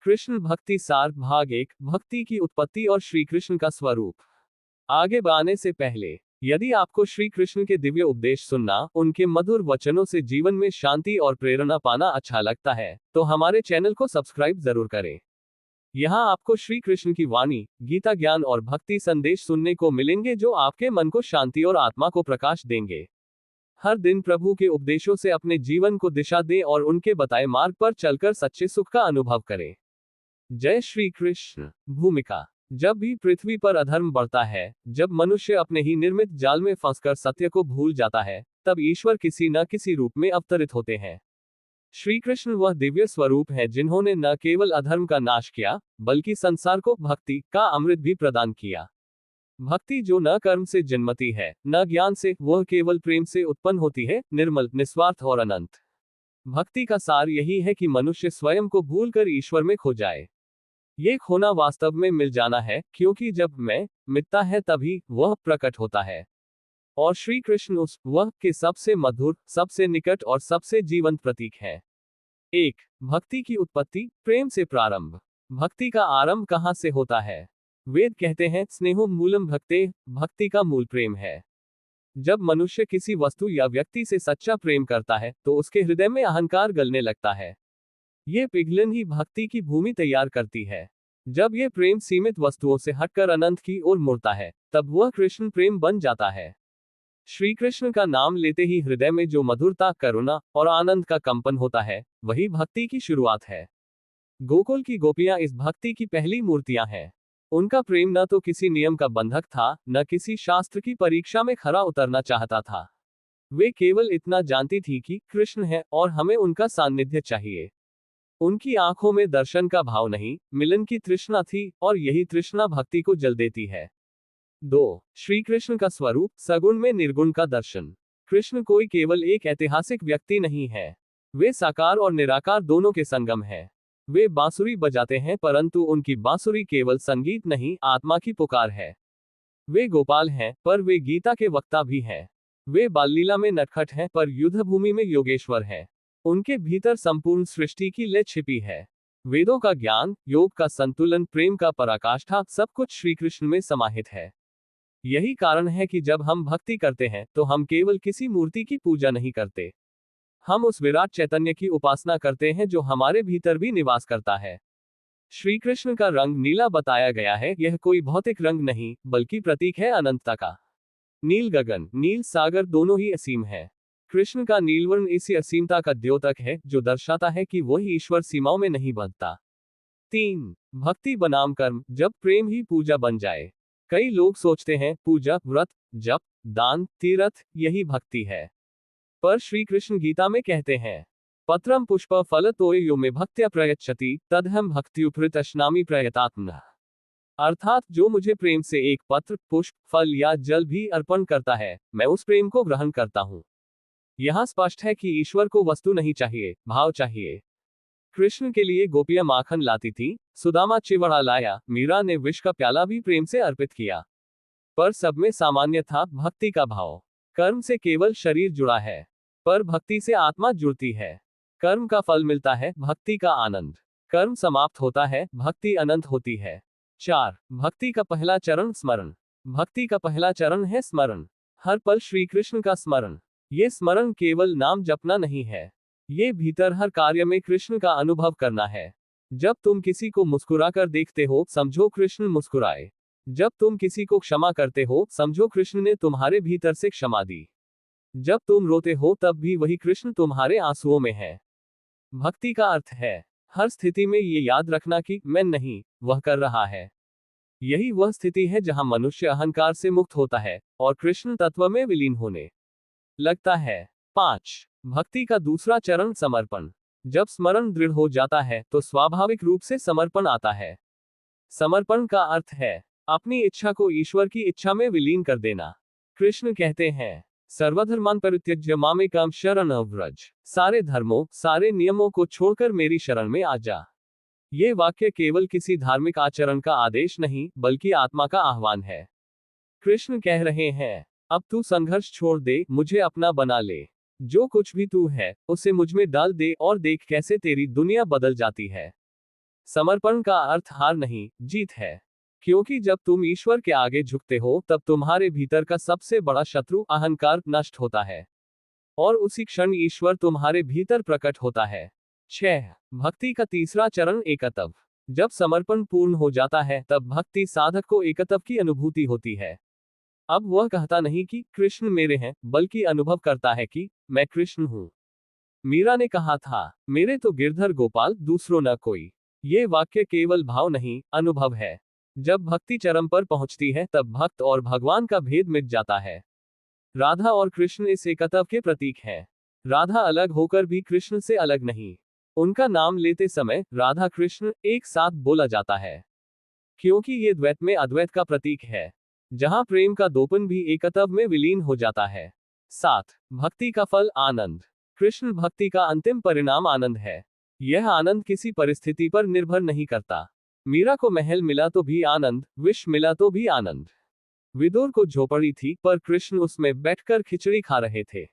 कृष्ण भक्ति सार भाग 1 भक्ति की उत्पत्ति और श्री कृष्ण का स्वरूप। आगे बढ़ने से पहले यदि आपको श्री कृष्ण के दिव्य उपदेश सुनना, उनके मधुर वचनों से जीवन में शांति और प्रेरणा पाना अच्छा लगता है, तो हमारे चैनल को सब्सक्राइब जरूर करें। यहाँ आपको श्री कृष्ण की वाणी, गीता ज्ञान और भक्ति संदेश सुनने को मिलेंगे जो आपके मन को शांति और आत्मा को प्रकाश देंगे। हर दिन प्रभु के उपदेशों से अपने जीवन को दिशा दें और उनके बताए मार्ग पर चलकर सच्चे सुख का अनुभव करें। जय श्री कृष्ण। भूमिका। जब भी पृथ्वी पर अधर्म बढ़ता है, जब मनुष्य अपने ही निर्मित जाल में फंसकर सत्य को भूल जाता है, तब ईश्वर किसी न किसी रूप में अवतरित होते हैं। श्री कृष्ण वह दिव्य स्वरूप है जिन्होंने न केवल अधर्म का नाश किया, बल्कि संसार को भक्ति का अमृत भी प्रदान किया। भक्ति जो न कर्म से जन्मती है, न ज्ञान से, वह केवल प्रेम से उत्पन्न होती है, निर्मल, निस्वार्थ और अनंत। भक्ति का सार यही है कि मनुष्य स्वयं को भूलकर ईश्वर में खो जाए। ये खोना वास्तव में मिल जाना है, क्योंकि जब मैं मिटता है तभी वह प्रकट होता है। और श्री कृष्ण उस वह के सबसे मधुर, सबसे निकट और सबसे जीवंत प्रतीक है। 1 भक्ति की उत्पत्ति, प्रेम से प्रारंभ। भक्ति का आरंभ कहाँ से होता है? वेद कहते हैं, स्नेहो मूलम भक्ते, भक्ति का मूल प्रेम है। जब मनुष्य किसी वस्तु या व्यक्ति से सच्चा प्रेम करता है, तो उसके हृदय में अहंकार गलने लगता है। ये पिघलन ही भक्ति की भूमि तैयार करती है। जब ये प्रेम सीमित वस्तुओं से हटकर अनंत की ओर मुड़ता है, तब वह कृष्ण प्रेम बन जाता है। श्री कृष्ण का नाम लेते ही हृदय में जो मधुरता, करुणा और आनंद का कंपन होता है, वही भक्ति की शुरुआत है। गोकुल की गोपियां इस भक्ति की पहली मूर्तियां हैं। उनका प्रेम न तो किसी नियम का बंधक था, न किसी शास्त्र की परीक्षा में खरा उतरना चाहता था। वे केवल इतना जानती थी कि कृष्ण है और हमें उनका सान्निध्य चाहिए। उनकी आंखों में दर्शन का भाव नहीं, मिलन की तृष्णा थी, और यही तृष्णा भक्ति को जल देती है। 2 श्री कृष्ण का स्वरूप, सगुण में निर्गुण का दर्शन। कृष्ण कोई केवल एक ऐतिहासिक व्यक्ति नहीं है। वे साकार और निराकार दोनों के संगम हैं। वे बांसुरी बजाते हैं, परंतु उनकी बांसुरी केवल संगीत नहीं, आत्मा की पुकार है। वे गोपाल हैं, पर वे गीता के वक्ता भी हैं। वे बाल लीला में नटखट हैं, पर युद्ध भूमि में योगेश्वर हैं। उनके भीतर संपूर्ण सृष्टि की लय छिपी है। वेदों का ज्ञान, योग का संतुलन, प्रेम का पराकाष्ठा, सब कुछ श्री कृष्ण में समाहित है। यही कारण है कि जब हम भक्ति करते हैं, तो हम केवल किसी मूर्ति की पूजा नहीं करते। हम उस विराट चैतन्य की उपासना करते हैं जो हमारे भीतर भी निवास करता है। श्री कृष्ण का रंग नीला बताया गया है। यह कोई भौतिक रंग नहीं, बल्कि प्रतीक है अनंतता का। नील गगन, नील सागर दोनों ही असीम है। कृष्ण का नीलवर्ण इसी असीमता का द्योतक है, जो दर्शाता है कि वही ईश्वर सीमाओं में नहीं बंधता। 3 भक्ति बनाम कर्म, जब प्रेम ही पूजा बन जाए। कई लोग सोचते हैं पूजा, व्रत, जप, दान, तीर्थ यही भक्ति है। पर श्री कृष्ण गीता में कहते हैं, पत्रम पुष्प फल तोयो में भक्त्या प्रयच्छति तदहम भक्त्युपृतश्नामि प्रयतात्मनः। अर्थात जो मुझे प्रेम से एक पत्र, पुष्प, फल या जल भी अर्पण करता है, मैं उस प्रेम को ग्रहण करता हूँ। यहाँ स्पष्ट है कि ईश्वर को वस्तु नहीं चाहिए, भाव चाहिए। कृष्ण के लिए गोपियां माखन लाती थी, सुदामा चिवड़ा लाया, मीरा ने विष का प्याला भी प्रेम से अर्पित किया। पर सब में सामान्य था भक्ति का भाव। कर्म से केवल शरीर जुड़ा है, पर भक्ति से आत्मा जुड़ती है। कर्म का फल मिलता है, भक्ति का आनंद। कर्म समाप्त होता है, भक्ति अनंत होती है। 4 भक्ति का पहला चरण, स्मरण। भक्ति का पहला चरण है स्मरण। हर पल श्री कृष्ण का स्मरण। ये स्मरण केवल नाम जपना नहीं है, ये भीतर हर कार्य में कृष्ण का अनुभव करना है। जब तुम किसी को मुस्कुराकर देखते हो, समझो कृष्ण मुस्कुराए। जब तुम किसी को क्षमा करते हो, समझो कृष्ण ने तुम्हारे भीतर से क्षमा दी। जब तुम रोते हो, तब भी वही कृष्ण तुम्हारे आंसुओं में है। भक्ति का अर्थ है हर स्थिति में ये याद रखना कि मैं नहीं, वह कर रहा है। यही वह स्थिति है जहां मनुष्य अहंकार से मुक्त होता है और कृष्ण तत्व में विलीन होने लगता है। 5 भक्ति का दूसरा चरण, समर्पण। जब स्मरण दृढ़ हो जाता है, तो स्वाभाविक रूप से समर्पण आता है। समर्पण का अर्थ है अपनी इच्छा को ईश्वर की इच्छा में विलीन कर देना। कृष्ण कहते हैं, सर्वधर्मान परित्यज्य मामेकम शरणं व्रज। सारे धर्मों, सारे नियमों को छोड़कर मेरी शरण में आ जा। ये वाक्य केवल किसी धार्मिक आचरण का आदेश नहीं, बल्कि आत्मा का आह्वान है। कृष्ण कह रहे हैं, अब तू संघर्ष छोड़ दे, मुझे अपना बना ले। जो कुछ भी तू है, उसे मुझ में डाल दे और देख कैसे तेरी दुनिया बदल जाती है। समर्पण का अर्थ हार नहीं, जीत है। क्योंकि जब तुम ईश्वर के आगे झुकते हो तब तुम्हारे भीतर का सबसे बड़ा शत्रु अहंकार नष्ट होता है और उसी क्षण ईश्वर तुम्हारे भीतर प्रकट होता है। 6. भक्ति का तीसरा चरण एकत्व। जब समर्पण पूर्ण हो जाता है तब भक्ति साधक को एकत्व की अनुभूति होती है। अब वह कहता नहीं कि कृष्ण मेरे हैं, बल्कि अनुभव करता है कि मैं कृष्ण हूं। मीरा ने कहा था, मेरे तो गिरधर गोपाल दूसरों न कोई। ये वाक्य केवल भाव नहीं, अनुभव है। जब भक्ति चरम पर पहुंचती है तब भक्त और भगवान का भेद मिट जाता है। राधा और कृष्ण इस एकत्व के प्रतीक हैं। राधा अलग होकर भी कृष्ण से अलग नहीं। उनका नाम लेते समय राधा कृष्ण एक साथ बोला जाता है, क्योंकि ये द्वैत में अद्वैत का प्रतीक है, जहां प्रेम का दोपन भी एकत्व में विलीन हो जाता है। 7. भक्ति का फल आनंद। कृष्ण भक्ति का अंतिम परिणाम आनंद है। यह आनंद किसी परिस्थिति पर निर्भर नहीं करता। मीरा को महल मिला तो भी आनंद, विष मिला तो भी आनंद। विदुर को झोपड़ी थी पर कृष्ण उसमें बैठकर खिचड़ी खा रहे थे।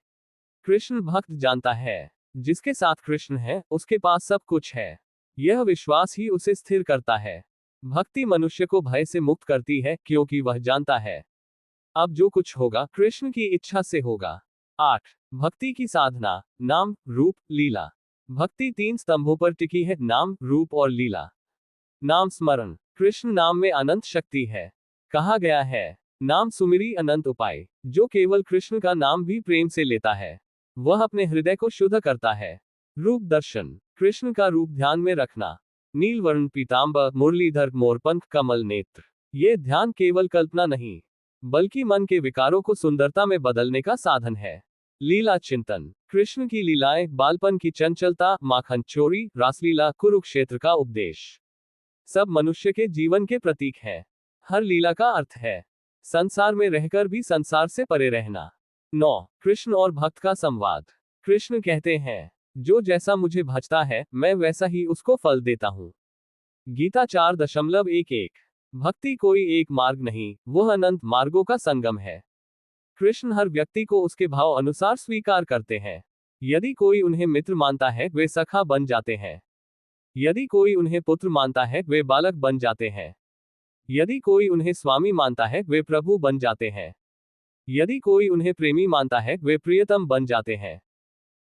कृष्ण भक्त जानता है, जिसके साथ कृष्ण है उसके पास सब कुछ है। यह विश्वास ही उसे स्थिर करता है। भक्ति मनुष्य को भय से मुक्त करती है, क्योंकि वह जानता है अब जो कुछ होगा कृष्ण की इच्छा से होगा। 8. भक्ति की साधना। नाम, रूप, लीला। भक्ति 3 स्तंभों पर टिकी है, नाम, रूप और लीला। नाम स्मरण। कृष्ण नाम में अनंत शक्ति है। कहा गया है, नाम सुमिरी अनंत उपाय। जो केवल कृष्ण का नाम भी प्रेम से लेता है वह अपने हृदय को शुद्ध करता है। रूप दर्शन। कृष्ण का रूप ध्यान में रखना। नीलवर्ण पीतांबर, मुरलीधर, मोरपंख, कमल नेत्र। ये ध्यान केवल कल्पना नहीं, बल्कि मन के विकारों को सुंदरता में बदलने का साधन है। लीला चिंतन। कृष्ण की लीलाएं, बालपन की चंचलता, माखन चोरी, रासलीला, कुरुक्षेत्र का उपदेश, सब मनुष्य के जीवन के प्रतीक हैं। हर लीला का अर्थ है संसार में रहकर भी संसार से परे रहना। 9. कृष्ण और भक्त का संवाद। कृष्ण कहते हैं, जो जैसा मुझे भजता है मैं वैसा ही उसको फल देता हूं। गीता 4.11। भक्ति कोई एक मार्ग नहीं, वह अनंत मार्गों का संगम है। कृष्ण हर व्यक्ति को उसके भाव अनुसार स्वीकार करते हैं। यदि कोई उन्हें मित्र मानता है वे सखा बन जाते हैं। यदि कोई उन्हें पुत्र मानता है वे बालक बन जाते हैं। यदि कोई उन्हें स्वामी मानता है वे प्रभु बन जाते हैं। यदि कोई उन्हें प्रेमी मानता है वे प्रियतम बन जाते हैं।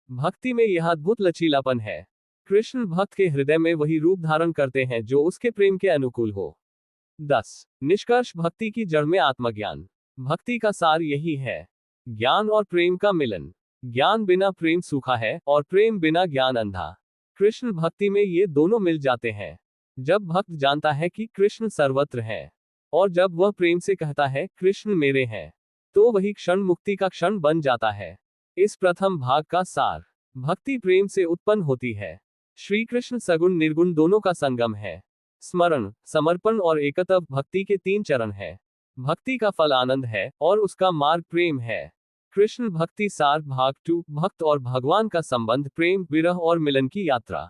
भक्ति में यह अद्भुत लचीलापन है। कृष्ण भक्त के हृदय में वही रूप धारण करते हैं जो उसके प्रेम के अनुकूल हो। 10. निष्कर्ष। भक्ति की जड़ में आत्मज्ञान। भक्ति का सार यही है, ज्ञान और प्रेम का मिलन। ज्ञान बिना प्रेम सूखा है और प्रेम बिना ज्ञान अंधा। कृष्ण भक्ति में ये दोनों मिल जाते हैं। जब भक्त जानता है कि कृष्ण सर्वत्र है और जब वह प्रेम से कहता है कृष्ण मेरे हैं, तो वही क्षण मुक्ति का क्षण बन जाता है। इस प्रथम भाग का सार। भक्ति प्रेम से उत्पन्न होती है। श्री कृष्ण सगुण निर्गुण दोनों का संगम है। स्मरण, समर्पण और एकत्व भक्ति के 3 चरण हैं। भक्ति का फल आनंद है और उसका मार्ग प्रेम है। कृष्ण भक्ति सार भाग 2। भक्त और भगवान का संबंध, प्रेम, विरह और मिलन की यात्रा।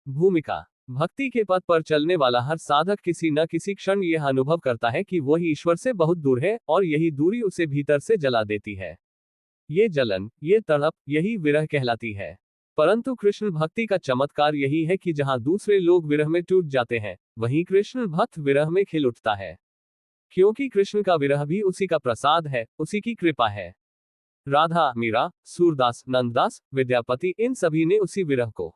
भूमिका। भक्ति के पथ पर चलने वाला हर साधक किसी न किसी क्षण यह अनुभव करता है कि वह ईश्वर से बहुत दूर है और यही दूरी उसे भीतर से जला देती है। ये जलन, ये तड़प, यही विरह कहलाती है। परंतु कृष्ण भक्ति का चमत्कार यही है कि जहां दूसरे लोग विरह में टूट जाते हैं वहीं कृष्ण भक्त विरह में खिल उठता है, क्योंकि कृष्ण का विरह भी उसी का प्रसाद है, उसी की कृपा है। राधा, मीरा, सूरदास, नंददास, विद्यापति, इन सभी ने उसी विरह को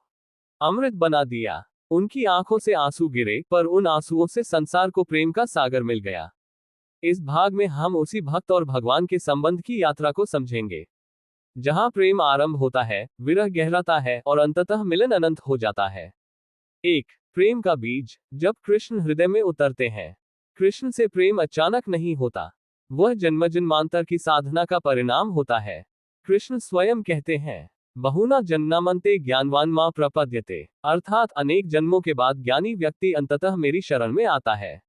अमृत बना दिया। उनकी आंखों से आंसू गिरे पर उन आंसुओं से संसार को प्रेम का सागर मिल गया। इस भाग में हम उसी भक्त और भगवान के संबंध की यात्रा को समझेंगे, जहां प्रेम आरंभ होता है, विरह गहराता है और अंततः मिलन अनंत हो जाता है। 1. प्रेम का बीज। जब कृष्ण हृदय में उतरते हैं, कृष्ण से प्रेम अचानक नहीं होता, वह जन्मजन्मांतर की साधना का परिणाम होता है। कृष्ण स्वयं कहते हैं, बहुना जन्मांते ज्ञानवान मां प्रपद्यते, अर्थात अनेक जन्मों के बाद ज्ञानी व्यक्ति अंततः मेरी शरण में आता है।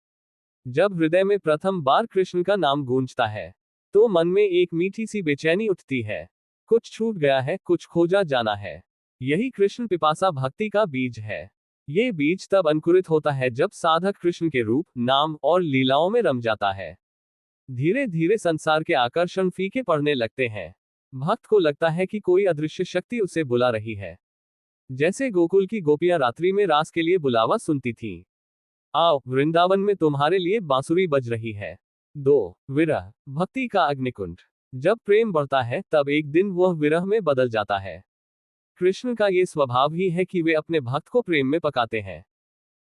जब हृदय में प्रथम बार कृष्ण का नाम गूंजता है तो मन में एक मीठी सी बेचैनी उठती है। कुछ छूट गया है, कुछ खोजा जाना है। यही कृष्ण पिपासा भक्ति का बीज है। ये बीज तब अंकुरित होता है जब साधक कृष्ण के रूप, नाम और लीलाओं में रम जाता है। धीरे धीरे संसार के आकर्षण फीके पड़ने लगते हैं। भक्त को लगता है कि कोई अदृश्य शक्ति उसे बुला रही है। जैसे गोकुल की गोपियां रात्रि में रास के लिए बुलावा सुनती थीं। आओ, वृंदावन में तुम्हारे लिए बांसुरी बज रही है। 2. विरह, भक्ति का अग्निकुंड। जब प्रेम बढ़ता है तब एक दिन वह विरह में बदल जाता है। कृष्ण का ये स्वभाव ही है कि वे अपने भक्त को प्रेम में पकाते हैं।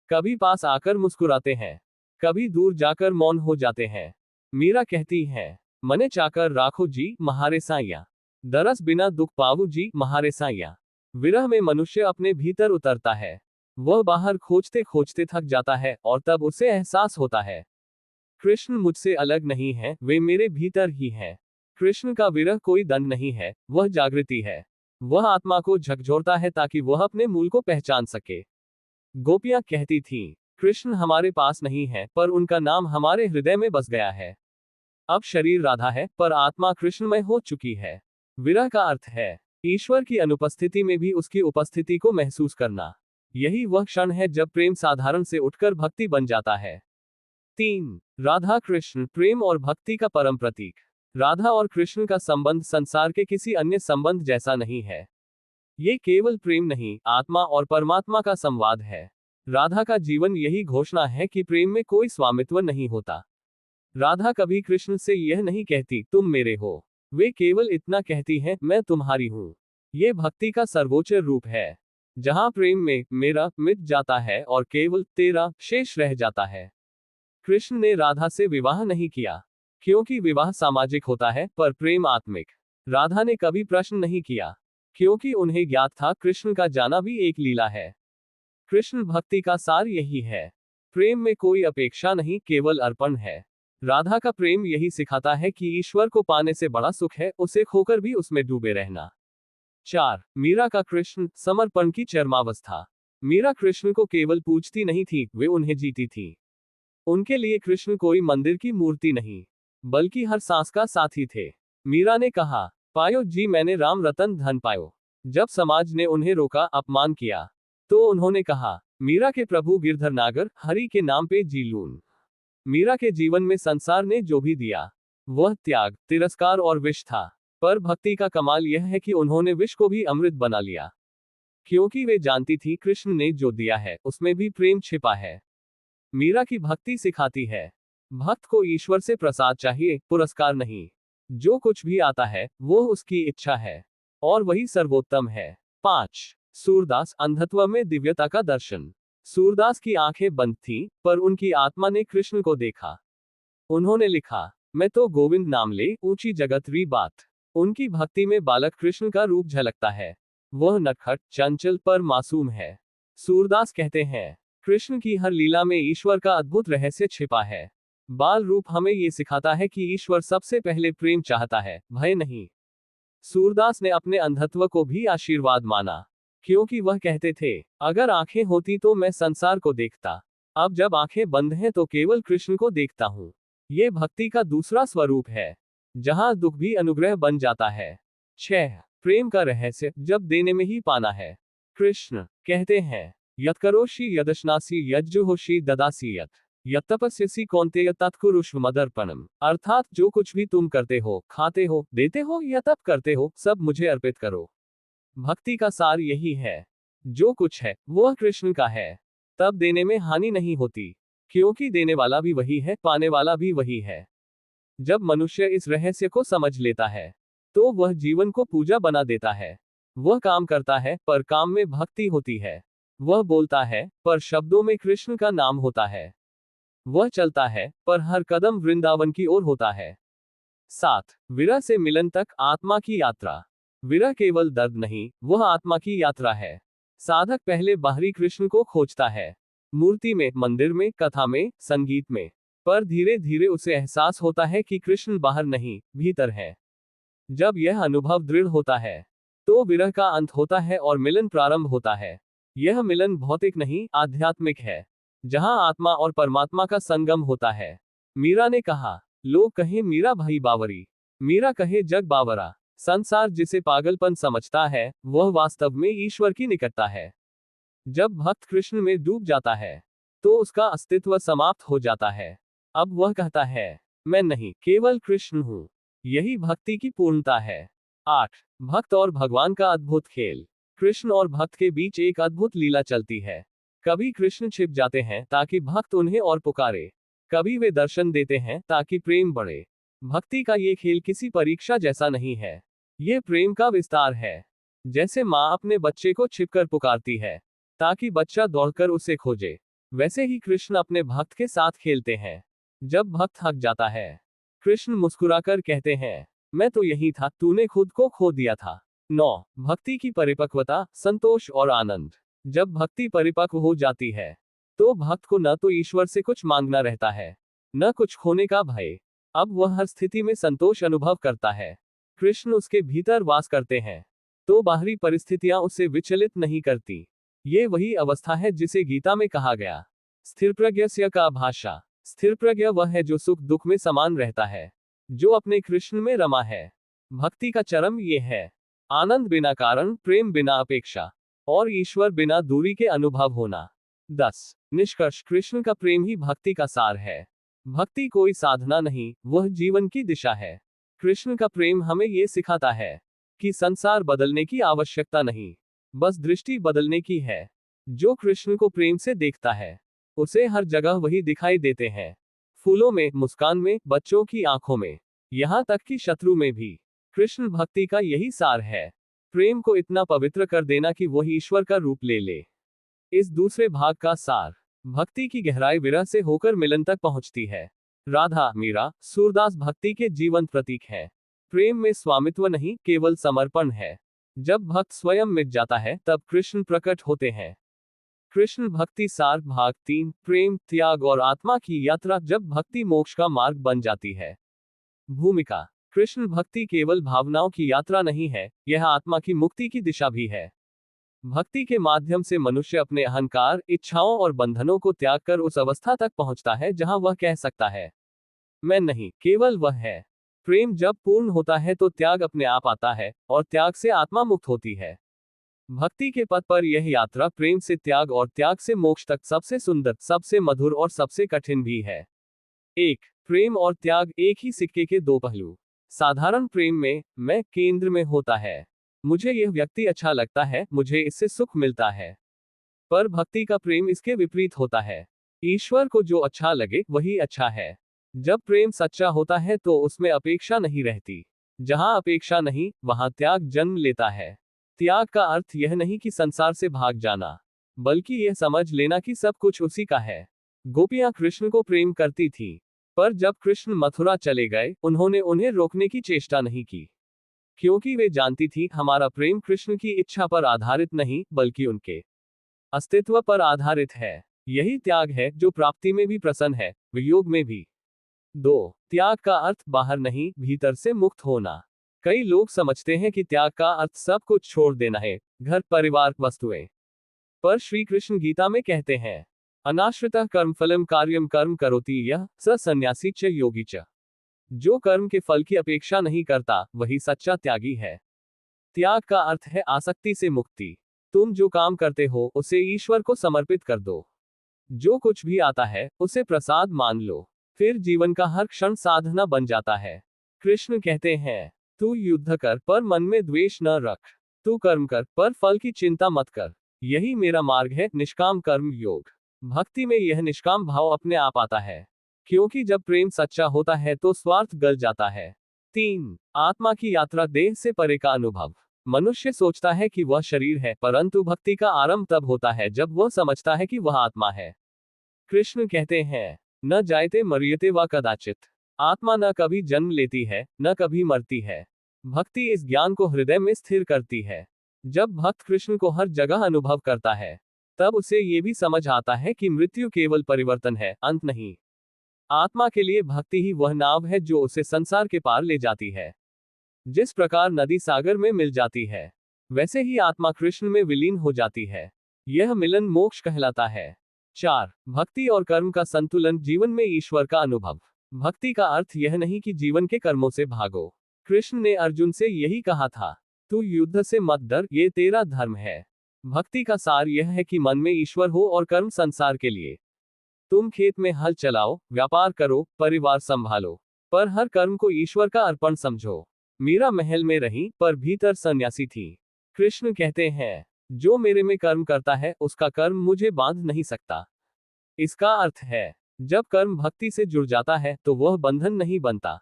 कभी पास आकर मुस्कुराते हैं, कभी दूर जाकर मौन हो जाते हैं। मीरा कहती है, मने चाकर राखो जी महारे साइया, दरस बिना दुख पावु जी महारे साइया। विरह में मनुष्य अपने भीतर उतरता है। वह बाहर खोजते खोजते थक जाता है और तब उसे एहसास होता है, कृष्ण मुझसे अलग नहीं है, वे मेरे भीतर ही हैं। कृष्ण का विरह कोई दंड नहीं है, वह जागृति है। वह आत्मा को झकझोरता है ताकि वह अपने मूल को पहचान सके। गोपियां कहती थीं, कृष्ण हमारे पास नहीं है, पर उनका नाम हमारे हृदय में बस गया है। अब शरीर राधा है, पर आत्मा कृष्णमय हो चुकी है। विरह का अर्थ है ईश्वर की अनुपस्थिति में भी उसकी उपस्थिति को महसूस करना। यही वह क्षण है जब प्रेम साधारण से उठकर भक्ति बन जाता है। 3. राधा कृष्ण, प्रेम और भक्ति का परम प्रतीक। राधा और कृष्ण का संबंध संसार के किसी अन्य संबंध जैसा नहीं है। ये केवल प्रेम नहीं, आत्मा और परमात्मा का संवाद है। राधा का जीवन यही घोषणा है कि प्रेम में कोई स्वामित्व नहीं होता। राधा कभी कृष्ण से यह नहीं कहती तुम मेरे हो, वे केवल इतना कहती हैं मैं तुम्हारी हूं। ये भक्ति का सर्वोच्च रूप है, जहां प्रेम में मेरा मिट जाता है और केवल तेरा शेष रह जाता है। कृष्ण ने राधा से विवाह नहीं किया, क्योंकि विवाह सामाजिक होता है, पर प्रेम आत्मिक। राधा ने कभी प्रश्न नहीं किया, क्योंकि उन्हें ज्ञात था कृष्ण का जाना भी एक लीला है। कृष्ण भक्ति का सार यही है, प्रेम में कोई अपेक्षा नहीं, केवल अर्पण है। राधा का प्रेम यही सिखाता है कि ईश्वर को पाने से बड़ा सुख है उसे खोकर भी उसमें डूबे रहना। 4. मीरा का कृष्ण, समर्पण की चरमावस्था। मीरा कृष्ण को केवल पूजती नहीं थी, वे उन्हें जीती थी। उनके लिए कृष्ण कोई मंदिर की मूर्ति नहीं, बल्कि हर सांस का साथी थे। मीरा ने कहा, पायो जी मैंने राम रतन धन पायो। जब समाज ने उन्हें रोका, अपमान किया, तो उन्होंने कहा, मीरा के प्रभु गिरधर नागर, हरि के नाम पे जी लून। मीरा के जीवन में संसार ने जो भी दिया, वह त्याग, तिरस्कार और विष था। पर भक्ति का कमाल यह है कि उन्होंने विष को भी अमृत बना लिया, क्योंकि वे जानती थी कृष्ण ने जो दिया है उसमें भी प्रेम छिपा है। मीरा की भक्ति सिखाती है, भक्त को ईश्वर से प्रसाद चाहिए, पुरस्कार नहीं। जो कुछ भी आता है वो उसकी इच्छा है, और वही सर्वोत्तम है। 5. सूरदास, अंधत्व में दिव्यता का दर्शन। सूरदास की आंखें बंद थीं, पर उनकी आत्मा ने कृष्ण को देखा। उन्होंने लिखा, मैं तो गोविंद नाम ले, ऊंची जगत री बात। उनकी भक्ति में बालक कृष्ण का रूप झलकता है। वह नटखट, चंचल पर मासूम है। सूरदास कहते हैं, कृष्ण की हर लीला में ईश्वर का अद्भुत रहस्य छिपा है। बाल रूप हमें ये सिखाता है कि ईश्वर सबसे पहले प्रेम चाहता है, भय नहीं। सूरदास ने अपने अंधत्व को भी आशीर्वाद माना, क्योंकि वह कहते थे, अगर आंखें होती तो मैं संसार को देखता, अब जब आंखें बंद हैं तो केवल कृष्ण को देखता हूं। ये भक्ति का दूसरा स्वरूप है, जहां दुख भी अनुग्रह बन जाता है। 6. प्रेम का रहस्य, जब देने में ही पाना है। कृष्ण कहते हैं, यत्करोषि यदश्नासि यज्जुहोषि ददासि यत् यत्तपस्यसि कौन्तेय तत्कुरुष्व मदर्पणम। अर्थात जो कुछ भी तुम करते हो, खाते हो, देते हो या तप करते हो, सब मुझे अर्पित करो। भक्ति का सार यही है, जो कुछ है वह कृष्ण का है, तब देने में हानि नहीं होती, क्योंकि देने वाला भी वही है, पाने वाला भी वही है। जब मनुष्य इस रहस्य को समझ लेता है, तो वह जीवन को पूजा बना देता है। वह काम करता है, पर काम में भक्ति होती है। वह बोलता है, पर शब्दों में कृष्ण का नाम होता है। वह चलता है, पर हर कदम वृंदावन की ओर होता है। 7. विरह से मिलन तक, आत्मा की यात्रा। विरह केवल दर्द नहीं, वह आत्मा की यात्रा है। साधक पहले बाहरी कृष्ण को खोजता है, मूर्ति में, मंदिर में, कथा में, संगीत में। पर धीरे धीरे उसे एहसास होता है कि कृष्ण बाहर नहीं, भीतर है। जब यह अनुभव दृढ़ होता है, तो विरह का अंत होता है और मिलन प्रारंभ होता है। यह मिलन भौतिक नहीं, आध्यात्मिक है, जहां आत्मा और परमात्मा का संगम होता है। मीरा ने कहा, लोग कहे मीरा भाई बावरी, मीरा कहे जग बावरा। संसार जिसे पागलपन समझता है, वह वास्तव में ईश्वर की निकटता है। जब भक्त कृष्ण में डूब जाता है, तो उसका अस्तित्व समाप्त हो जाता है। अब वह कहता है, मैं नहीं, केवल कृष्ण हूं। यही भक्ति की पूर्णता है। 8. भक्त और भगवान का अद्भुत खेल। कृष्ण और भक्त के बीच एक अद्भुत लीला चलती है। कभी कृष्ण छिप जाते हैं ताकि भक्त उन्हें और पुकारे, कभी वे दर्शन देते हैं ताकि प्रेम बढ़े। भक्ति का ये खेल किसी परीक्षा जैसा नहीं है, ये प्रेम का विस्तार है। जैसे माँ अपने बच्चे को छिपकर पुकारती है ताकि बच्चा दौड़कर उसे खोजे, वैसे ही कृष्ण अपने भक्त के साथ खेलते हैं। जब भक्त थक जाता है, कृष्ण मुस्कुराकर कहते हैं, मैं तो यही था, तूने खुद को खो दिया था। 9. भक्ति की परिपक्वता, संतोष और आनंद। जब भक्ति परिपक्व हो जाती है, तो भक्त को न तो ईश्वर से कुछ मांगना रहता है, न कुछ खोने का भय। अब वह हर स्थिति में संतोष अनुभव करता है। कृष्ण उसके भीतर वास करते हैं, तो बाहरी परिस्थितियां उसे विचलित नहीं करती। ये वही अवस्था है जिसे गीता में कहा गया, स्थिरप्रज्ञस्य का भाषा। स्थिरप्रज्ञ वह है जो सुख दुख में समान रहता है, जो अपने कृष्ण में रमा है। भक्ति का चरम ये है, आनंद बिना कारण, प्रेम बिना अपेक्षा और ईश्वर बिना दूरी के अनुभव होना। 10. निष्कर्ष, कृष्ण का प्रेम ही भक्ति का सार है। भक्ति कोई साधना नहीं, वह जीवन की दिशा है। कृष्ण का प्रेम हमें ये सिखाता है कि संसार बदलने की आवश्यकता नहीं, बस दृष्टि बदलने की है। जो कृष्ण को प्रेम से देखता है, उसे हर जगह वही दिखाई देते हैं, फूलों में, मुस्कान में, बच्चों की आंखों में, यहाँ तक कि शत्रु में भी। कृष्ण भक्ति का यही सार है, प्रेम को इतना पवित्र कर देना कि वह ईश्वर का रूप ले ले। इस दूसरे भाग का सार, भक्ति की गहराई विरह से होकर मिलन तक पहुंचती है। राधा, मीरा, सूरदास भक्ति के जीवंत प्रतीक है। प्रेम में स्वामित्व नहीं, केवल समर्पण है। जब भक्त स्वयं मिट जाता है, तब कृष्ण प्रकट होते हैं। कृष्ण भक्ति सार भाग 3, प्रेम, त्याग और आत्मा की यात्रा। जब भक्ति मोक्ष का मार्ग बन जाती है। भूमिका, कृष्ण भक्ति केवल भावनाओं की यात्रा नहीं है, यह आत्मा की मुक्ति की दिशा भी है। भक्ति के माध्यम से मनुष्य अपने अहंकार, इच्छाओं और बंधनों को त्याग कर उस अवस्था तक पहुंचता है जहां वह कह सकता है, मैं नहीं, केवल वह है। प्रेम जब पूर्ण होता है तो त्याग अपने आप आता है, और त्याग से आत्मा मुक्त होती है। भक्ति के पथ पर यह यात्रा प्रेम से त्याग और त्याग से मोक्ष तक सबसे सुंदर, सबसे मधुर और सबसे कठिन भी है। 1. प्रेम और त्याग एक ही सिक्के के दो पहलू। साधारण प्रेम में मैं केंद्र में होता है, मुझे यह व्यक्ति अच्छा लगता है, मुझे इससे सुख मिलता है। पर भक्ति का प्रेम इसके विपरीत होता है, ईश्वर को जो अच्छा लगे वही अच्छा है। जब प्रेम सच्चा होता है तो उसमें अपेक्षा नहीं रहती। जहां अपेक्षा नहीं, वहां त्याग जन्म लेता है। त्याग का अर्थ यह नहीं कि संसार से भाग जाना, बल्कि यह समझ लेना कि सब कुछ उसी का है। गोपियां कृष्ण को प्रेम करती थीं, पर जब कृष्ण मथुरा चले गए, उन्होंने उन्हें रोकने की चेष्टा नहीं की, क्योंकि वे जानती थीं हमारा प्रेम कृष्ण की इच्छा पर आधारित नहीं, बल्कि उनके अस्तित्व पर आधारित है। यही त्याग है जो प्राप्ति में भी प्रसन्न है, वियोग में भी। 2. त्याग का अर्थ बाहर नहीं, भीतर से मुक्त होना। कई लोग समझते हैं कि त्याग का अर्थ सब कुछ छोड़ देना है, घर, परिवार, वस्तुएं। पर श्री कृष्ण गीता में कहते हैं, अनाश्रितः कर्मफलम कार्यम कर्म करोति यः स सन्यासी च योगी च। जो कर्म के फल की अपेक्षा नहीं करता, वही सच्चा त्यागी है। त्याग का अर्थ है आसक्ति से मुक्ति। तुम जो काम करते हो उसे ईश्वर को समर्पित कर दो। जो कुछ भी आता है उसे प्रसाद मान लो, फिर जीवन का हर क्षण साधना बन जाता है। कृष्ण कहते हैं, तू युद्ध कर पर मन में द्वेष न रख, तू कर्म कर पर फल की चिंता मत कर। यही मेरा मार्ग है, निष्काम कर्म योग। भक्ति में यह निष्काम भाव अपने आप आता है, क्योंकि जब प्रेम सच्चा होता है तो स्वार्थ गल जाता है। 3. आत्मा की यात्रा, देह से परे का अनुभव। मनुष्य सोचता है कि वह शरीर है, परंतु भक्ति का आरंभ तब होता है जब वह समझता है कि वह आत्मा है। कृष्ण कहते हैं, न जायते मरियते वा कदाचित। आत्मा न कभी जन्म लेती है, न कभी मरती है। भक्ति इस ज्ञान को हृदय में स्थिर करती है। जब भक्त कृष्ण को हर जगह अनुभव करता है, तब उसे ये भी समझ आता है कि मृत्यु केवल परिवर्तन है, अंत नहीं। आत्मा के लिए भक्ति ही वह नाव है जो उसे संसार के पार ले जाती है। जिस प्रकार नदी सागर में मिल जाती है, वैसे ही आत्मा कृष्ण में विलीन हो जाती है। यह मिलन मोक्ष कहलाता है। 4. भक्ति और कर्म का संतुलन, जीवन में ईश्वर का अनुभव। भक्ति का अर्थ यह नहीं कि जीवन के कर्मों से भागो। कृष्ण ने अर्जुन से यही कहा था, तू युद्ध से मत डर, ये तेरा धर्म है। भक्ति का सार यह है कि मन में ईश्वर हो और कर्म संसार के लिए। तुम खेत में हल चलाओ, व्यापार करो, परिवार संभालो, पर हर कर्म को ईश्वर का अर्पण समझो। मीरा महल में रही, पर भीतर सन्यासी थी। कृष्ण कहते हैं, जो मेरे में कर्म करता है उसका कर्म मुझे बांध नहीं सकता। इसका अर्थ है, जब कर्म भक्ति से जुड़ जाता है तो वह बंधन नहीं बनता।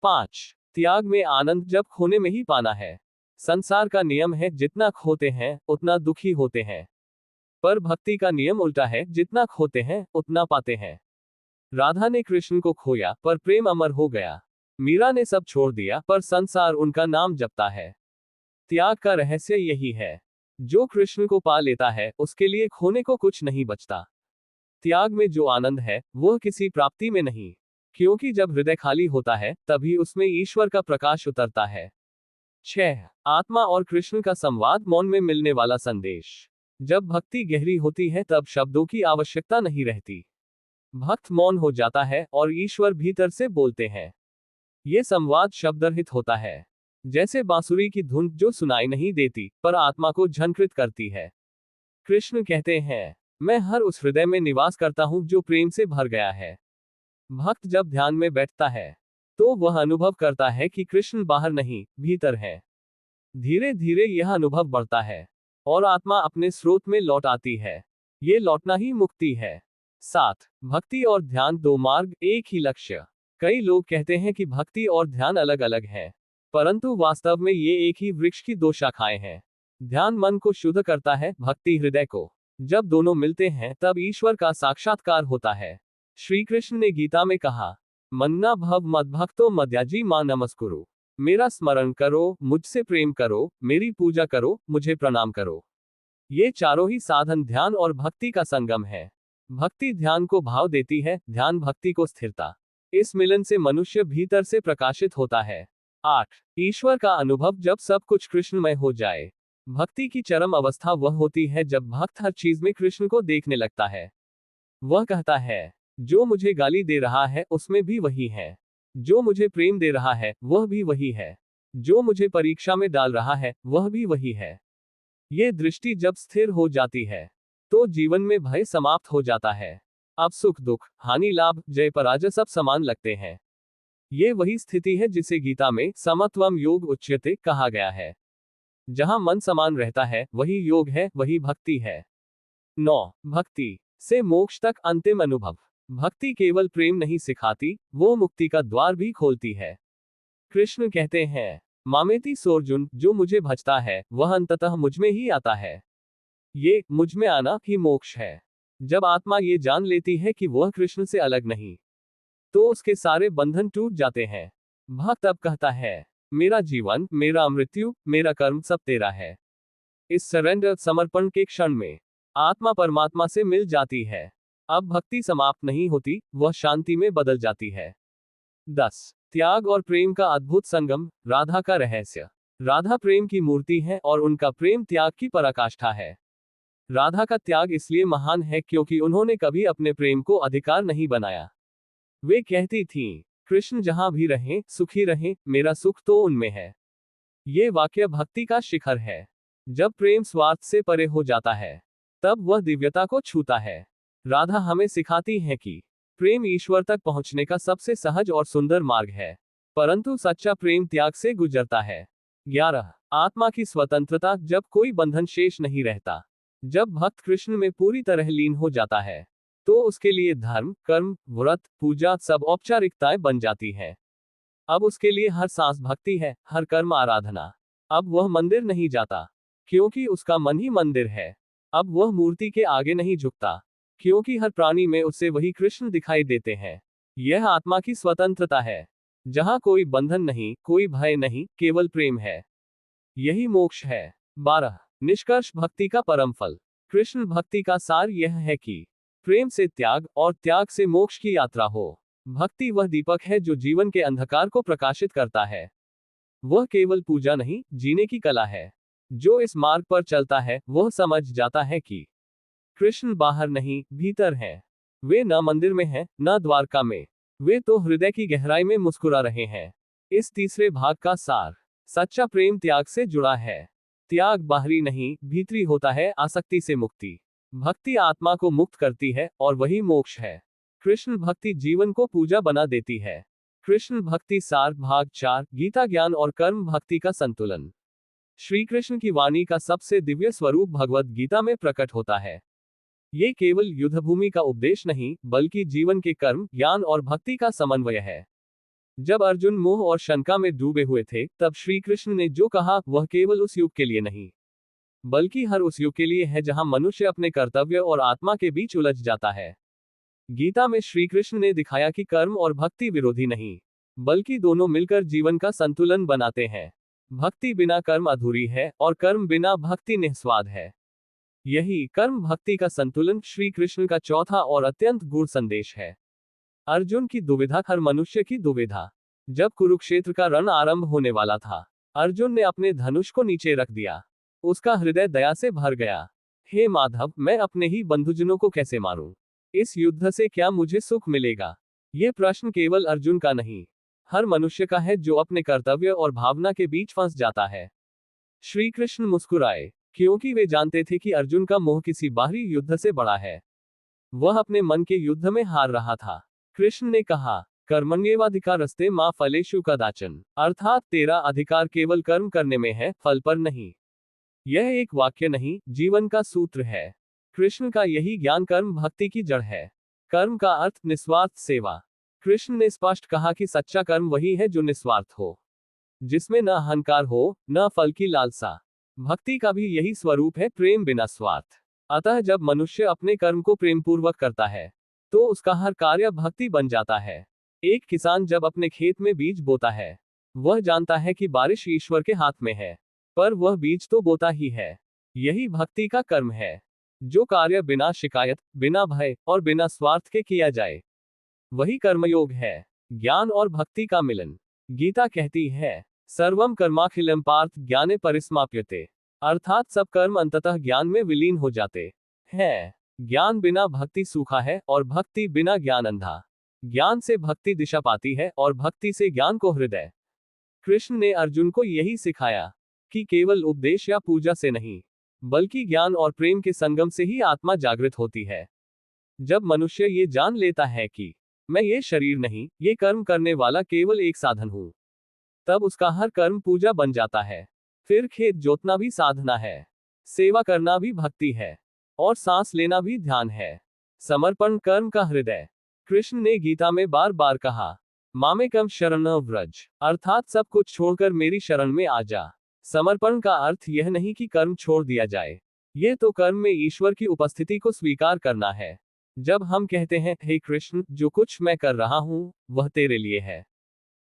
5 त्याग में आनंद जब खोने में ही पाना है। संसार का नियम है, जितना खोते हैं उतना दुखी होते हैं। पर भक्ति का नियम उल्टा है, जितना खोते हैं उतना पाते हैं। राधा ने कृष्ण को खोया पर प्रेम अमर हो गया। मीरा ने सब छोड़ दिया पर संसार उनका नाम जपता है। त्याग का रहस्य यही है, जो कृष्ण को पा लेता है उसके लिए खोने को कुछ नहीं बचता। त्याग में जो आनंद है वह किसी प्राप्ति में नहीं, क्योंकि जब हृदय खाली होता है तभी उसमें ईश्वर का प्रकाश उतरता है। 6 आत्मा और कृष्ण का संवाद, मौन में मिलने वाला संदेश। जब भक्ति गहरी होती है तब शब्दों की आवश्यकता नहीं रहती। भक्त मौन हो जाता है और ईश्वर भीतर से बोलते हैं। ये संवाद शब्दरहित होता है, जैसे बांसुरी की धुन जो सुनाई नहीं देती पर आत्मा को झंकृत करती है। कृष्ण कहते हैं, मैं हर उस हृदय में निवास करता हूं जो प्रेम से भर गया है। भक्त जब ध्यान में बैठता है तो वह अनुभव करता है कि कृष्ण बाहर नहीं, भीतर है। धीरे धीरे यह अनुभव बढ़ता है और आत्मा अपने स्रोत में लौट आती है। ये लौटना ही मुक्ति है। 7 भक्ति और ध्यान दो मार्ग, एक ही लक्ष्य। कई लोग कहते हैं कि भक्ति और ध्यान अलग अलग है, परंतु वास्तव में ये एक ही वृक्ष की दो शाखाएं हैं। ध्यान मन को शुद्ध करता है, भक्ति हृदय को। जब दोनों मिलते हैं तब ईश्वर का साक्षात्कार होता है। श्री कृष्ण ने गीता में कहा, मन्ना भव मद्भक्तो मद्याजी मां नमस्कुरु। मेरा स्मरण करो, मुझसे प्रेम करो, मेरी पूजा करो, मुझे प्रणाम करो। ये चारों ही साधन ध्यान और भक्ति का संगम है। भक्ति ध्यान को भाव देती है, ध्यान भक्ति को स्थिरता। इस मिलन से मनुष्य भीतर से प्रकाशित होता है। 8 ईश्वर का अनुभव जब सब कुछ कृष्णमय हो जाए। भक्ति की चरम अवस्था वह होती है जब भक्त हर चीज में कृष्ण को देखने लगता है। वह कहता है, जो मुझे गाली दे रहा है उसमें भी वही है, जो मुझे प्रेम दे रहा है वह भी वही है, जो मुझे परीक्षा में डाल रहा है वह भी वही है। ये दृष्टि जब स्थिर हो जाती है तो जीवन में भय समाप्त हो जाता है। अब सुख दुख, हानि लाभ, जय पराजय सब समान लगते हैं। ये वही स्थिति है जिसे गीता में समत्वम योग उच्यते कहा गया है। जहां मन समान रहता है वही योग है, वही भक्ति है। 9 भक्ति से मोक्ष तक अंतिम अनुभव। भक्ति केवल प्रेम नहीं सिखाती, वो मुक्ति का द्वार भी खोलती है। कृष्ण कहते हैं, मामेति सोर्जुन, जो मुझे भजता है वह अंततः मुझमें ही आता है। ये मुझ में आना ही मोक्ष है। जब आत्मा ये जान लेती है कि वह कृष्ण से अलग नहीं, तो उसके सारे बंधन टूट जाते हैं। भक्त अब कहता है, मेरा जीवन, मेरा मृत्यु, मेरा कर्म सब तेरा है। इस सरेंडर, समर्पण के क्षण में आत्मा परमात्मा से मिल जाती है। अब भक्ति समाप्त नहीं होती, वह शांति में बदल जाती है। 10 त्याग और प्रेम का अद्भुत संगम, राधा का रहस्य। राधा प्रेम की मूर्ति है और उनका प्रेम त्याग की पराकाष्ठा है। राधा का त्याग इसलिए महान है क्योंकि उन्होंने कभी अपने प्रेम को अधिकार नहीं बनाया। वे कहती थीं, कृष्ण जहां भी रहें, सुखी रहें, मेरा सुख तो उनमें है। ये वाक्य भक्ति का शिखर है। जब प्रेम स्वार्थ से परे हो जाता है तब वह दिव्यता को छूता है। राधा हमें सिखाती है कि प्रेम ईश्वर तक पहुंचने का सबसे सहज और सुंदर मार्ग है, परंतु सच्चा प्रेम त्याग से गुजरता है। 11 आत्मा की स्वतंत्रता, जब कोई बंधन शेष नहीं रहता। जब भक्त कृष्ण में पूरी तरह लीन हो जाता है तो उसके लिए धर्म, कर्म, व्रत, पूजा सब औपचारिकताएं बन जाती हैं। अब उसके लिए हर सांस भक्ति है, हर कर्म आराधना। अब वह मंदिर नहीं जाता, क्योंकि उसका मन ही मंदिर है। अब वह मूर्ति के आगे नहीं झुकता, क्योंकि हर प्राणी में उससे वही कृष्ण दिखाई देते हैं। यह आत्मा की स्वतंत्रता है, जहां कोई बंधन नहीं, कोई भय नहीं, केवल प्रेम है। यही मोक्ष है। 12 निष्कर्ष भक्ति का परम फल। कृष्ण भक्ति का सार यह है कि प्रेम से त्याग और त्याग से मोक्ष की यात्रा हो। भक्ति वह दीपक है जो जीवन के अंधकार को प्रकाशित करता है। वह केवल पूजा नहीं, जीने की कला है। जो इस मार्ग पर चलता है वह समझ जाता है कि कृष्ण बाहर नहीं, भीतर है। वे न मंदिर में हैं, न द्वारका में, वे तो हृदय की गहराई में मुस्कुरा रहे हैं। इस तीसरे भाग का सार, सच्चा प्रेम त्याग से जुड़ा है। त्याग बाहरी नहीं, भीतरी होता है, आसक्ति से मुक्ति। भक्ति आत्मा को मुक्त करती है और वही मोक्ष है। कृष्ण भक्ति जीवन को पूजा बना देती है। कृष्ण भक्ति सार भाग 4, गीता ज्ञान और कर्म भक्ति का संतुलन। श्री कृष्ण की वाणी का सबसे दिव्य स्वरूप भगवद गीता में प्रकट होता है। ये केवल युद्धभूमि का उपदेश नहीं, बल्कि जीवन के कर्म, ज्ञान और भक्ति का समन्वय है। जब अर्जुन मोह और शंका में डूबे हुए थे, तब श्री कृष्ण ने जो कहा वह केवल उस युग के लिए नहीं, बल्कि हर उस युग के लिए है जहां मनुष्य अपने कर्तव्य और आत्मा के बीच उलझ जाता है। गीता में श्री कृष्ण ने दिखाया कि कर्म और भक्ति विरोधी नहीं, बल्कि दोनों मिलकर जीवन का संतुलन बनाते हैं। भक्ति बिना कर्म अधूरी है और कर्म बिना भक्ति निस्वाद है। यही कर्म भक्ति का संतुलन श्री कृष्ण का चौथा और अत्यंत गूढ़ संदेश है। अर्जुन की दुविधा, हर मनुष्य की दुविधा। जब कुरुक्षेत्र का रण आरंभ होने वाला था, अर्जुन ने अपने धनुष को नीचे रख दिया। उसका हृदय दया से भर गया। हे माधव, मैं अपने ही बंधुजनों को कैसे मारूं? इस युद्ध से क्या मुझे सुख मिलेगा? ये प्रश्न केवल अर्जुन का नहीं, हर मनुष्य का है जो अपने कर्तव्य और भावना के बीच फंस जाता है। श्री कृष्ण मुस्कुराए, क्योंकि वे जानते थे कि अर्जुन का मोह किसी बाहरी युद्ध से बड़ा है। वह अपने मन के युद्ध में हार रहा था। कृष्ण ने कहा, कर्मण्येवाधिकारस्ते मा फलेषु कदाचन, अर्थात तेरा अधिकार केवल कर्म करने में है, फल पर नहीं। यह एक वाक्य नहीं, जीवन का सूत्र है। कृष्ण का यही ज्ञान कर्म भक्ति की जड़ है। कर्म का अर्थ निस्वार्थ सेवा। कृष्ण ने स्पष्ट कहा कि सच्चा कर्म वही है जो निस्वार्थ हो, जिसमें न अहंकार हो, न फल की लालसा। भक्ति का भी यही स्वरूप है, प्रेम बिना स्वार्थ। अतः जब मनुष्य अपने कर्म को प्रेमपूर्वक करता है, तो उसका हर कार्य भक्ति बन जाता है। एक किसान जब अपने खेत में बीज बोता है, वह जानता है कि बारिश ईश्वर के हाथ में है, पर वह बीज तो बोता ही है। यही भक्ति का कर्म है, जो कार्य बिना शिकायत, बिना भय और बिना स्वार्थ के किया जाए, वही कर्मयोग है। ज्ञान और भक्ति का मिलन। गीता कहती है, सर्वम कर्माखिलम पार्थ ज्ञाने परिसमाप्यते, अर्थात सब कर्म अंततः ज्ञान में विलीन हो जाते हैं। ज्ञान बिना भक्ति सूखा है और भक्ति बिना ज्ञान अंधा। ज्ञान से भक्ति दिशा पाती है और भक्ति से ज्ञान को हृदय। कृष्ण ने अर्जुन को यही सिखाया कि केवल उपदेश या पूजा से नहीं, बल्कि ज्ञान और प्रेम के संगम से ही आत्मा जागृत होती है। जब मनुष्य ये जान लेता है कि मैं ये शरीर नहीं, ये कर्म करने वाला केवल एक साधन हूं, तब उसका हर कर्म पूजा बन जाता है। फिर खेत जोतना भी साधना है, सेवा करना भी भक्ति है, और सांस लेना भी ध्यान है। समर्पण कर्म का हृदय। कृष्ण ने गीता में बार बार कहा, मामेकम शरणं व्रज, अर्थात सब कुछ छोड़कर मेरी शरण में आ जा। समर्पण का अर्थ यह नहीं कि कर्म छोड़ दिया जाए, यह तो कर्म में ईश्वर की उपस्थिति को स्वीकार करना है। जब हम कहते हैं, हे कृष्ण, जो कुछ मैं कर रहा हूं वह तेरे लिए है,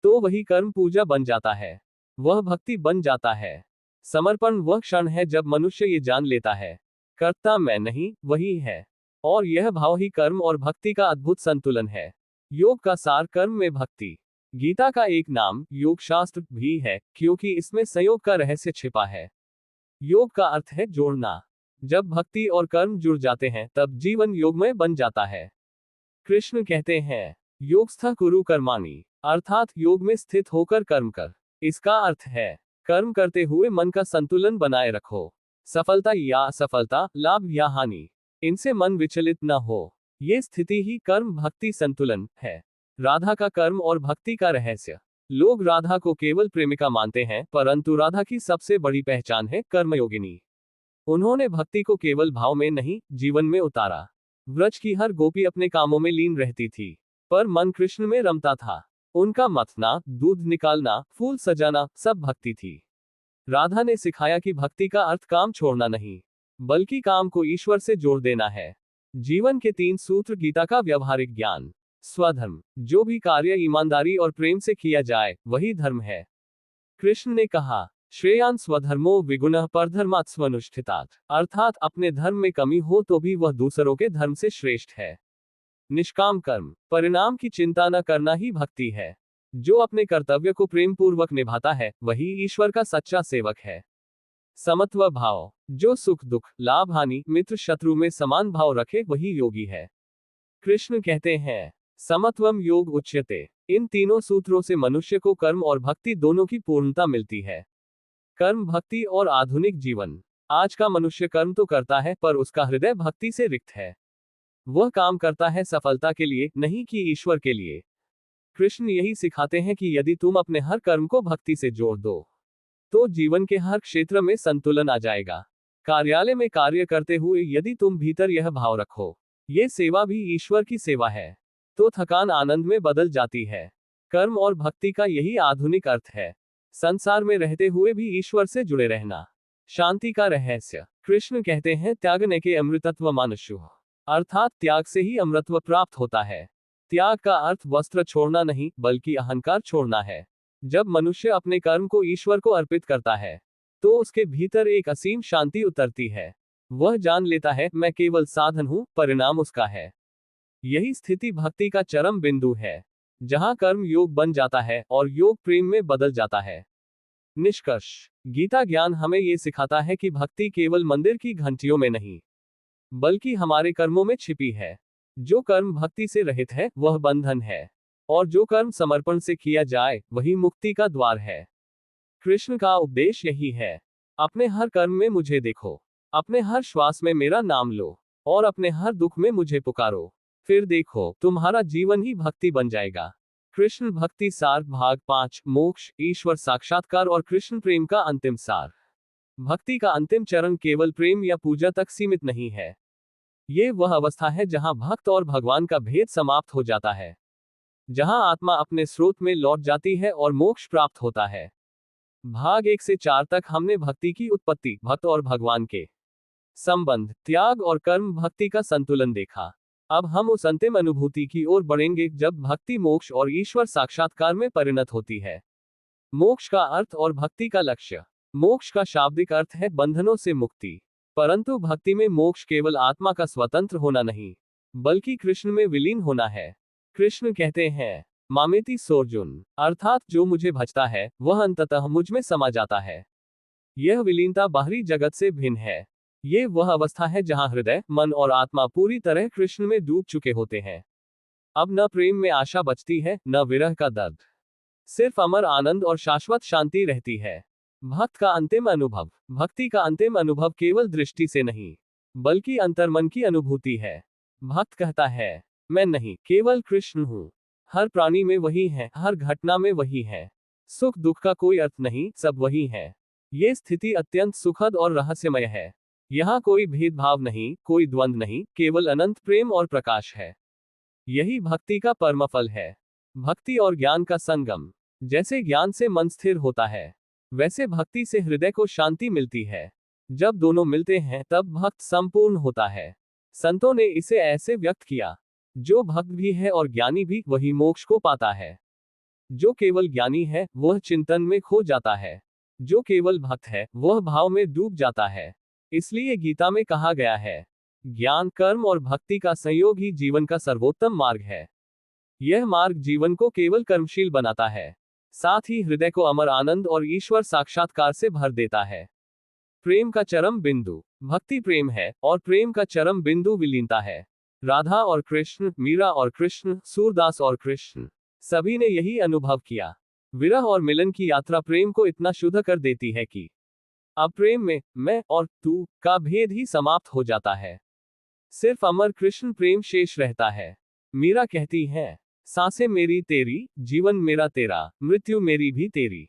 तो वही कर्म पूजा बन जाता है, वह भक्ति बन जाता है। समर्पण वह क्षण है जब मनुष्य ये जान लेता है, कर्ता मैं नहीं, वही है। और यह भाव ही कर्म और भक्ति का अद्भुत संतुलन है। योग का सार कर्म में भक्ति। गीता का एक नाम योग शास्त्र भी है, क्योंकि इसमें संयोग का रहस्य छिपा है। योग का अर्थ है जोड़ना। जब भक्ति और कर्म जुड़ जाते हैं, तब जीवन योगमय बन जाता है। कृष्ण कहते हैं, योगस्थ कुरु कर्माणि, अर्थात योग में स्थित होकर कर्म कर। इसका अर्थ है, कर्म करते हुए मन का संतुलन बनाए रखो। सफलता या असफलता, लाभ या हानि, इनसे मन विचलित न हो। ये स्थिति ही कर्म भक्ति संतुलन है। राधा का कर्म और भक्ति का रहस्य। लोग राधा को केवल प्रेमिका मानते हैं, परंतु राधा की सबसे बड़ी पहचान है कर्मयोगिनी। उन्होंने भक्ति को केवल भाव में नहीं, जीवन में उतारा। व्रज की हर गोपी अपने कामों में लीन रहती थी, पर मन कृष्ण में रमता था। उनका मथना, दूध निकालना, फूल सजाना, सब भक्ति थी। राधा ने सिखाया कि भक्ति का अर्थ काम छोड़ना नहीं, बल्कि काम को ईश्वर से जोड़ देना है। जीवन के 3 सूत्र गीता का व्यवहारिक ज्ञान। स्वधर्म, जो भी कार्य ईमानदारी और प्रेम से किया जाए, वही धर्म है। कृष्ण ने कहा, श्रेयान स्वधर्मो विगुणः परधर्मात् स्वनुष्ठितात्, अर्थात अपने धर्म में कमी हो तो भी वह दूसरों के धर्म से श्रेष्ठ है। निष्काम कर्म, परिणाम की चिंता न करना ही भक्ति है। जो अपने कर्तव्य को प्रेम पूर्वक निभाता है, वही ईश्वर का सच्चा सेवक है। समत्व भाव, जो सुख दुख, लाभ हानि, मित्र शत्रु में समान भाव रखे, वही योगी है। कृष्ण कहते हैं, समत्वम योग उच्यते। इन तीनों सूत्रों से मनुष्य को कर्म और भक्ति दोनों की पूर्णता मिलती है। कर्म, भक्ति और आधुनिक जीवन। आज का मनुष्य कर्म तो करता है, पर उसका हृदय भक्ति से रिक्त है। वह काम करता है सफलता के लिए, नहीं कि ईश्वर के लिए। कृष्ण यही सिखाते हैं कि यदि तुम अपने हर कर्म को भक्ति से जोड़ दो, तो जीवन के हर क्षेत्र में संतुलन आ जाएगा। कार्यालय में कार्य करते हुए यदि तुम भीतर यह भाव रखो, ये सेवा भी ईश्वर की सेवा है, तो थकान आनंद में बदल जाती है। कर्म और भक्ति का यही आधुनिक अर्थ है। संसार में रहते हुए भी ईश्वर से जुड़े रहना। शांति का रहस्य। कृष्ण कहते हैं, त्यागने के अमृतत्व मानुष्य, अर्थात त्याग से ही अमृतत्व प्राप्त होता है। त्याग का अर्थ वस्त्र छोड़ना नहीं, बल्कि अहंकार छोड़ना है। जब मनुष्य अपने कर्म को ईश्वर को अर्पित करता है, तो उसके भीतर एक असीम शांति उतरती है। वह जान लेता है, मैं केवल साधन हूं, परिणाम उसका है। यही स्थिति भक्ति का चरम बिंदु है, जहां कर्म योग बन जाता है और योग प्रेम में बदल जाता है। निष्कर्ष। गीता ज्ञान हमें ये सिखाता है कि भक्ति केवल मंदिर की घंटियों में नहीं, बल्कि हमारे कर्मों में छिपी है। जो कर्म भक्ति से रहित है, वह बंधन है, और जो कर्म समर्पण से किया जाए, वही मुक्ति का द्वार है। कृष्ण का उपदेश यही है, अपने हर कर्म में मुझे देखो, अपने हर श्वास में मेरा नाम लो, और अपने हर दुख में मुझे पुकारो। फिर देखो, तुम्हारा जीवन ही भक्ति बन जाएगा। कृष्ण भक्ति सार भाग 5, मोक्ष, ईश्वर साक्षात्कार और कृष्ण प्रेम का अंतिम सार। भक्ति का अंतिम चरण केवल प्रेम या पूजा तक सीमित नहीं है। ये वह अवस्था है जहां भक्त और भगवान का भेद समाप्त हो जाता है, जहां आत्मा अपने स्रोत में लौट जाती है और मोक्ष प्राप्त होता है। भाग 1 से 4 तक हमने भक्ति की उत्पत्ति, भक्त और भगवान के संबंध, त्याग और कर्म भक्ति का संतुलन देखा। अब हम उस अंतिम अनुभूति की ओर बढ़ेंगे जब भक्ति मोक्ष और ईश्वर साक्षात्कार में परिणत होती है। मोक्ष का अर्थ और भक्ति का लक्ष्य। मोक्ष का शाब्दिक अर्थ है बंधनों से मुक्ति, परंतु भक्ति में मोक्ष केवल आत्मा का स्वतंत्र होना नहीं, बल्कि कृष्ण में विलीन होना है। कृष्ण कहते हैं, मामेति सोर्जुन, अर्थात जो मुझे भजता है, वह अंततः मुझ में समा जाता है। यह विलीनता बाहरी जगत से भिन्न है। ये वह अवस्था है जहां हृदय, मन और आत्मा पूरी तरह कृष्ण में डूब चुके होते हैं। अब न प्रेम में आशा बचती है, न विरह का दर्द, सिर्फ अमर आनंद और शाश्वत शांति रहती है। भक्त का अंतिम अनुभव। भक्ति का अंतिम अनुभव केवल दृष्टि से नहीं, बल्कि अंतर्मन की अनुभूति है। भक्त कहता है, मैं नहीं, केवल कृष्ण हूं। हर प्राणी में वही है, हर घटना में वही है। सुख दुख का कोई अर्थ नहीं, सब वही है। ये स्थिति अत्यंत सुखद और रहस्यमय है। यहाँ कोई भेदभाव नहीं, कोई द्वंद्व नहीं, केवल अनंत प्रेम और प्रकाश है। यही भक्ति का परमफल है। भक्ति और ज्ञान का संगम। जैसे ज्ञान से मन स्थिर होता है, वैसे भक्ति से हृदय को शांति मिलती है। जब दोनों मिलते हैं, तब भक्त संपूर्ण होता है। संतों ने इसे ऐसे व्यक्त किया, जो भक्त भी है और ज्ञानी भी, वही मोक्ष को पाता है। जो केवल ज्ञानी है, वह चिंतन में खो जाता है। जो केवल भक्त है, वह भाव में डूब जाता है। इसलिए गीता में कहा गया है, ज्ञान, कर्म और भक्ति का संयोग ही जीवन का सर्वोत्तम मार्ग है। यह मार्ग जीवन को केवल कर्मशील बनाता है, साथ ही हृदय को अमर आनंद और ईश्वर साक्षात्कार से भर देता है। प्रेम का चरम बिंदु। भक्ति प्रेम है, और प्रेम का चरम बिंदु विलीनता है। राधा और कृष्ण, मीरा और कृष्ण, सूरदास और कृष्ण, सभी ने यही अनुभव किया। विरह और मिलन की यात्रा प्रेम को इतना शुद्ध कर देती है कि अब प्रेम में मैं और तू का भेद ही समाप्त हो जाता है। सिर्फ अमर कृष्ण प्रेम शेष रहता है। मीरा कहती है, सांसें मेरी तेरी, जीवन मेरा तेरा, मृत्यु मेरी भी तेरी।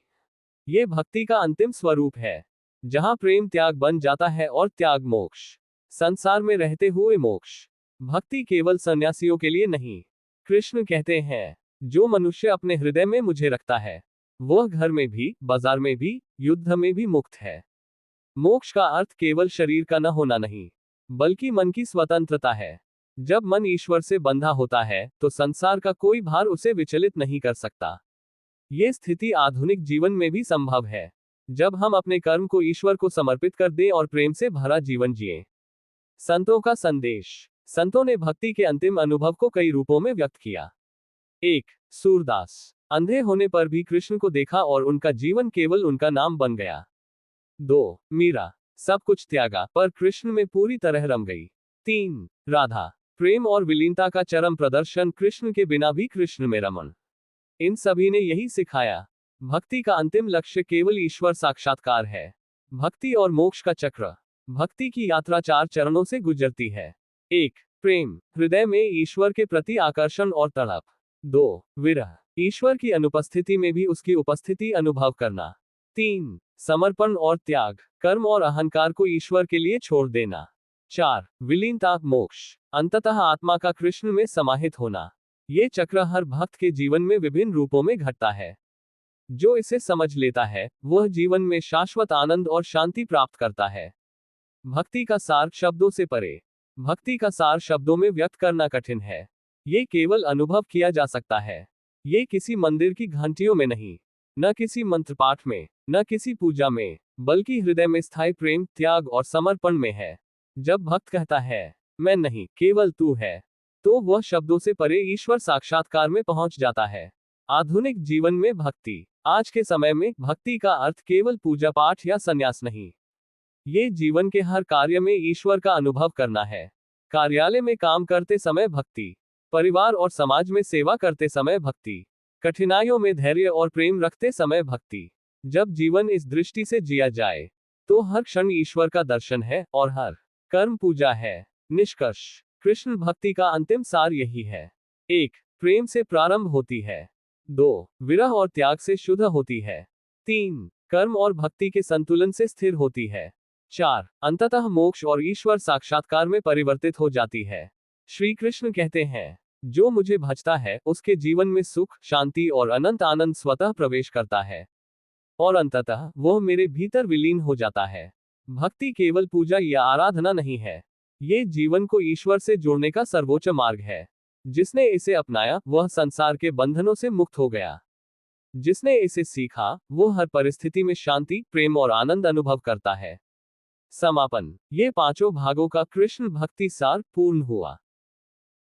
ये भक्ति का अंतिम स्वरूप है, जहां प्रेम त्याग बन जाता है और त्याग मोक्ष। संसार में रहते हुए मोक्ष। भक्ति केवल सन्यासियों के लिए नहीं। कृष्ण कहते हैं, जो मनुष्य अपने हृदय में मुझे रखता है, वह घर में भी, बाजार में भी, युद्ध में भी मुक्त है। मोक्ष का अर्थ केवल शरीर का न होना नहीं, बल्कि मन की स्वतंत्रता है। जब मन ईश्वर से बंधा होता है, तो संसार का कोई भार उसे विचलित नहीं कर सकता। ये स्थिति आधुनिक जीवन में भी संभव है, जब हम अपने कर्म को ईश्वर को समर्पित कर दें और प्रेम से भरा जीवन जिएं। संतों का संदेश। संतों ने भक्ति के अंतिम अनुभव को कई रूपों में व्यक्त किया। 1. सूरदास। अंधे होने पर भी कृष्ण को देखा और उनका जीवन केवल उनका नाम बन गया। 2. मीरा। सब कुछ त्यागा, पर कृष्ण में पूरी तरह रम गई। 3. राधा। प्रेम और विलीनता का चरम प्रदर्शन, कृष्ण के बिना भी कृष्ण में रमन। इन सभी ने यही सिखाया, भक्ति का अंतिम लक्ष्य केवल ईश्वर साक्षात्कार है। भक्ति और मोक्ष का चक्र। भक्ति की यात्रा 4 चरणों से गुजरती है। 1. प्रेम, हृदय में ईश्वर के प्रति आकर्षण और तड़प। 2. विरह, ईश्वर की अनुपस्थिति में भी उसकी उपस्थिति अनुभव करना। 3. समर्पण और त्याग, कर्म और अहंकार को ईश्वर के लिए छोड़ देना। 4. विलीनता, मोक्ष, अंततः आत्मा का कृष्ण में समाहित होना। ये चक्र हर भक्त के जीवन में विभिन्न रूपों में घटता है। जो इसे समझ लेता है वह जीवन में शाश्वत आनंद और शांति प्राप्त करता है। भक्ति का सार शब्दों से परे। भक्ति का सार शब्दों में व्यक्त करना कठिन है। ये केवल अनुभव किया जा सकता है। ये किसी मंदिर की घंटियों में नहीं, न किसी मंत्र पाठ में, न किसी पूजा में, बल्कि हृदय में स्थायी प्रेम, त्याग और समर्पण में है। जब भक्त कहता है, मैं नहीं, केवल तू है, तो वह शब्दों से परे ईश्वर साक्षात्कार में पहुंच जाता है। आधुनिक जीवन में भक्ति। आज के समय में भक्ति का अर्थ केवल पूजा पाठ या संन्यास नहीं। ये जीवन के हर कार्य में ईश्वर का अनुभव करना है। कार्यालय में काम करते समय भक्ति, परिवार और समाज में सेवा करते समय भक्ति, कठिनाइयों में धैर्य और प्रेम रखते समय भक्ति। जब जीवन इस दृष्टि से जिया जाए तो हर क्षण ईश्वर का दर्शन है और हर कर्म पूजा है। निष्कर्ष, कृष्ण भक्ति का अंतिम सार यही है। 1. प्रेम से प्रारंभ होती है। 2. विरह और त्याग से शुद्ध होती है। 3. कर्म और भक्ति के संतुलन से स्थिर होती है। 4. अंततः मोक्ष और ईश्वर साक्षात्कार में परिवर्तित हो जाती है। श्री कृष्ण कहते हैं, जो मुझे भजता है उसके जीवन में सुख, शांति और अनंत आनंद स्वतः प्रवेश करता है और अंततः वह मेरे भीतर विलीन हो जाता है। भक्ति केवल पूजा या आराधना नहीं है, ये जीवन को ईश्वर से जोड़ने का सर्वोच्च मार्ग है। जिसने इसे अपनाया वह संसार के बंधनों से मुक्त हो गया। जिसने इसे सीखा वो हर परिस्थिति में शांति, प्रेम और आनंद अनुभव करता है। समापन। ये पांचों भागों का कृष्ण भक्ति सार पूर्ण हुआ।